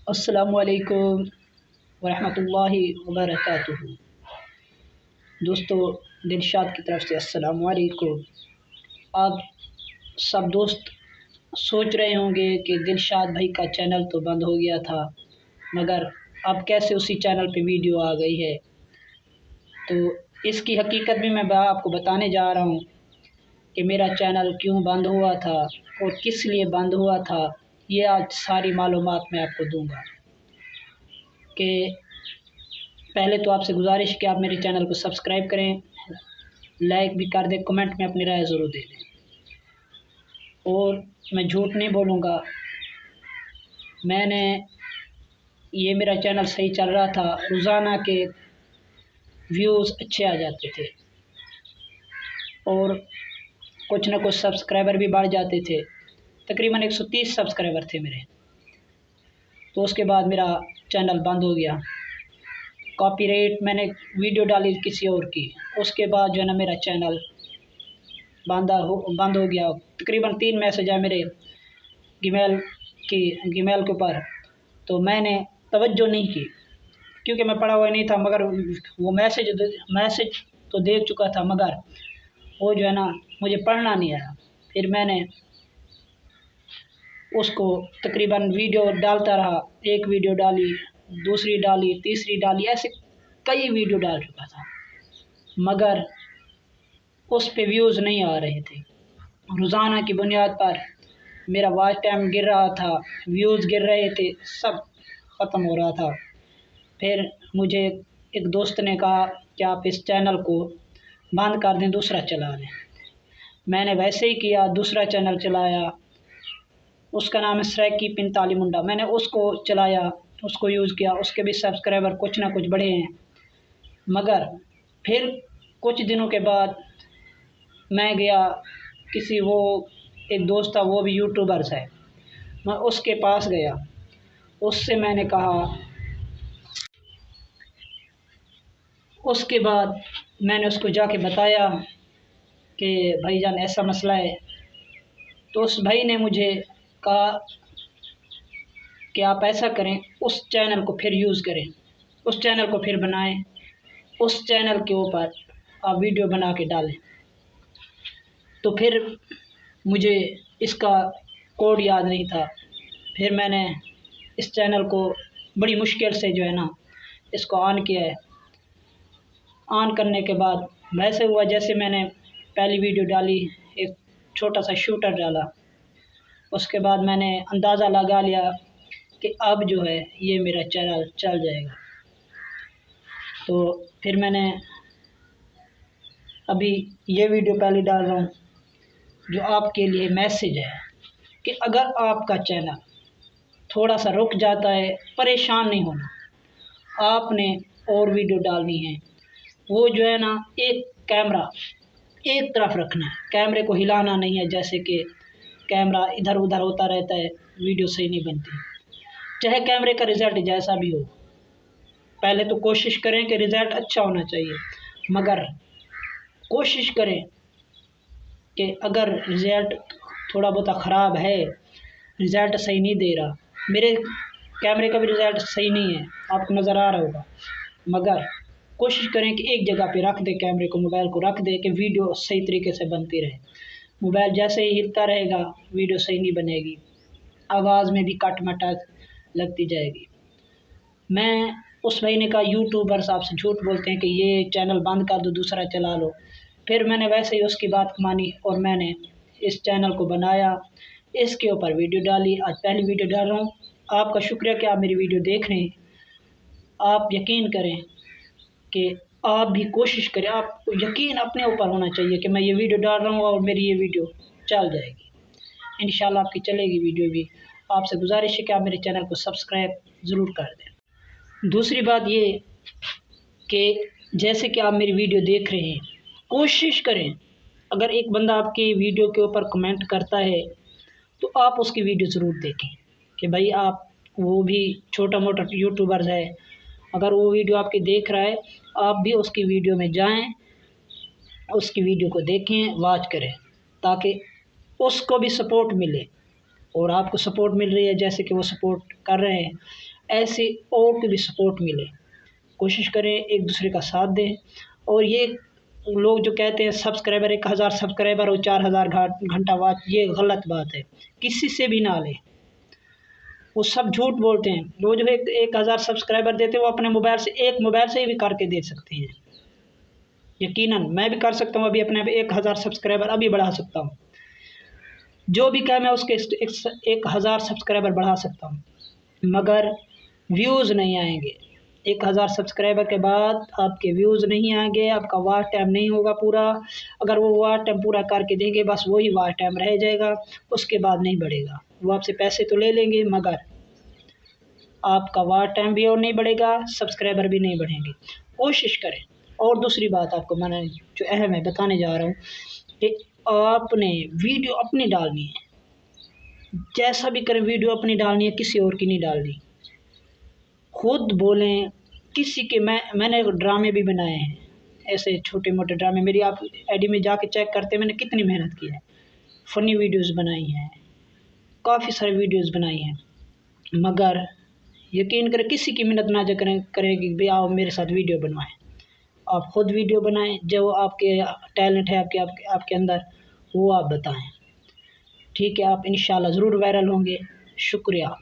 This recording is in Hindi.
अस्सलामुअलैकुम वरहमतुल्लाहि वबरकातुहू। दोस्तों, दिलशाद की तरफ से अस्सलामुअलैकुम। आप सब दोस्त सोच रहे होंगे कि दिलशाद भाई का चैनल तो बंद हो गया था, मगर अब कैसे उसी चैनल पे वीडियो आ गई है। तो इसकी हकीकत भी मैं आपको बताने जा रहा हूँ कि मेरा चैनल क्यों बंद हुआ था और किस लिए बंद हुआ था। ये आज सारी मालूमात मैं आपको दूंगा। कि पहले तो आपसे गुजारिश कि आप मेरे चैनल को सब्सक्राइब करें, लाइक भी कर दें, कमेंट में अपनी राय ज़रूर दे दें। और मैं झूठ नहीं बोलूँगा, ये मेरा चैनल सही चल रहा था, रोज़ाना के व्यूज़ अच्छे आ जाते थे और कुछ ना कुछ सब्सक्राइबर भी बढ़ जाते थे। तकरीबन 130 सब्सक्राइबर थे मेरे। तो उसके बाद मेरा चैनल बंद हो गया। कॉपीराइट मैंने वीडियो डाली किसी और की, उसके बाद जो है ना मेरा चैनल बंद हो गया। तकरीबन 3 मैसेज आए मेरे ईमेल के ऊपर, तो मैंने तवज्जो नहीं की क्योंकि मैं पढ़ा हुआ नहीं था। मगर वो मैसेज तो देख चुका था, मगर वो जो है ना मुझे पढ़ना नहीं आया। फिर मैंने उसको तकरीबन वीडियो डालता रहा, एक वीडियो डाली, दूसरी डाली, तीसरी डाली, ऐसे कई वीडियो डाल चुका था, मगर उस पे व्यूज़ नहीं आ रहे थे। रोज़ाना की बुनियाद पर मेरा वॉच टाइम गिर रहा था, व्यूज़ गिर रहे थे, सब ख़त्म हो रहा था। फिर मुझे एक दोस्त ने कहा कि आप इस चैनल को बंद कर दें, दूसरा चला लें। मैंने वैसे ही किया, दूसरा चैनल चलाया, उसका नाम है सराकी पिंताली मुंडा। मैंने उसको चलाया, उसको यूज़ किया, उसके भी सब्सक्राइबर कुछ ना कुछ बढ़े हैं। मगर फिर कुछ दिनों के बाद मैं गया एक दोस्त था, वो भी यूट्यूबर्स है, मैं उसके पास गया, उससे मैंने कहा, उसके बाद मैंने उसको जाके बताया कि भाईजान ऐसा मसला है। तो उस भाई ने मुझे कहा कि आप ऐसा करें, उस चैनल को फिर यूज़ करें, उस चैनल को फिर बनाएं, उस चैनल के ऊपर आप वीडियो बना के डालें। तो फिर मुझे इसका कोड याद नहीं था। फिर मैंने इस चैनल को बड़ी मुश्किल से जो है ना इसको ऑन किया है। ऑन करने के बाद वैसे हुआ जैसे मैंने पहली वीडियो डाली, एक छोटा सा शूटर डाला। उसके बाद मैंने अंदाज़ा लगा लिया कि अब जो है ये मेरा चैनल चल जाएगा। तो फिर मैंने अभी ये वीडियो पहले डाल रहा हूँ, जो आपके लिए मैसेज है कि अगर आपका चैनल थोड़ा सा रुक जाता है, परेशान नहीं होना, आपने और वीडियो डालनी है। वो जो है ना एक कैमरा एक तरफ रखना है, कैमरे को हिलाना नहीं है। जैसे कि कैमरा इधर उधर होता रहता है, वीडियो सही नहीं बनती। चाहे कैमरे का रिज़ल्ट जैसा भी हो, पहले तो कोशिश करें कि रिज़ल्ट अच्छा होना चाहिए, मगर कोशिश करें कि अगर रिज़ल्ट थोड़ा बहुत ख़राब है, रिज़ल्ट सही नहीं दे रहा, मेरे कैमरे का भी रिज़ल्ट सही नहीं है, आपको नज़र आ रहा होगा, मगर कोशिश करें कि एक जगह पे रख दें कैमरे को, मोबाइल को रख दें कि वीडियो सही तरीके से बनती रहे। मोबाइल जैसे ही हिलता रहेगा, वीडियो सही नहीं बनेगी, आवाज़ में भी कट मटक लगती जाएगी। मैं उस भाई ने कहा यूट्यूबर्स आपसे झूठ बोलते हैं कि ये चैनल बंद कर दो, दूसरा चला लो। फिर मैंने वैसे ही उसकी बात मानी और मैंने इस चैनल को बनाया, इसके ऊपर वीडियो डाली। आज पहली वीडियो डाल रहा हूँ। आपका शुक्रिया कि आप मेरी वीडियो देख रहे हैं। आप यकीन करें कि आप भी कोशिश करें, आपको यकीन अपने ऊपर होना चाहिए कि मैं ये वीडियो डाल रहा हूँ और मेरी ये वीडियो चल जाएगी। इंशाल्लाह आपकी चलेगी वीडियो भी। आपसे गुजारिश है कि आप मेरे चैनल को सब्सक्राइब ज़रूर कर दें। दूसरी बात ये कि जैसे कि आप मेरी वीडियो देख रहे हैं, कोशिश करें, अगर एक बंदा आपकी वीडियो के ऊपर कमेंट करता है तो आप उसकी वीडियो ज़रूर देखें कि भाई आप, वो भी छोटा मोटा यूट्यूबर है, अगर वो वीडियो आपकी देख रहा है, आप भी उसकी वीडियो में जाएं, उसकी वीडियो को देखें, वॉच करें, ताकि उसको भी सपोर्ट मिले और आपको सपोर्ट मिल रही है जैसे कि वो सपोर्ट कर रहे हैं, ऐसे और की भी सपोर्ट मिले। कोशिश करें एक दूसरे का साथ दें। और ये लोग जो कहते हैं सब्सक्राइबर 1000 सब्सक्राइबर और 4000 घंटा वाच, ये गलत बात है, किसी से भी ना ले, वो सब झूठ बोलते हैं। वो जो है 1000 सब्सक्राइबर देते हैं वो अपने मोबाइल से, एक मोबाइल से ही भी करके दे सकते हैं। यकीनन मैं भी कर सकता हूँ, अभी अपने 1000 सब्सक्राइबर अभी बढ़ा सकता हूँ। जो भी कहे मैं उसके 1000 सब्सक्राइबर बढ़ा सकता हूँ, मगर व्यूज़ नहीं आएंगे। 1000 सब्सक्राइबर के बाद आपके व्यूज़ नहीं आएंगे, आपका वॉच टाइम नहीं होगा पूरा। अगर वो वॉच टाइम पूरा करके देंगे, बस वही वॉच टाइम रह जाएगा, उसके बाद नहीं बढ़ेगा। वो आपसे पैसे तो ले लेंगे, मगर आपका वॉच टाइम भी और नहीं बढ़ेगा, सब्सक्राइबर भी नहीं बढ़ेंगे। कोशिश करें। और दूसरी बात आपको मैंने जो अहम है बताने जा रहा हूँ कि आपने वीडियो अपनी डालनी है, जैसा भी करें वीडियो अपनी डालनी है, किसी और की नहीं डालनी। खुद बोलें किसी के। मैंने ड्रामे भी बनाए हैं, ऐसे छोटे मोटे ड्रामे, मेरी आप आईडी में जाके चेक करते मैंने कितनी मेहनत की है। फ़नी वीडियोस बनाई हैं, काफ़ी सारी वीडियोस बनाई हैं, मगर यकीन करें किसी की मिन्नत ना करें कि भाई आओ मेरे साथ वीडियो बनवाएं। आप खुद वीडियो बनाएं, जो आपके टैलेंट है आपके अंदर, वो आप बताएं। ठीक है, आप इंशाल्लाह ज़रूर वायरल होंगे। शुक्रिया।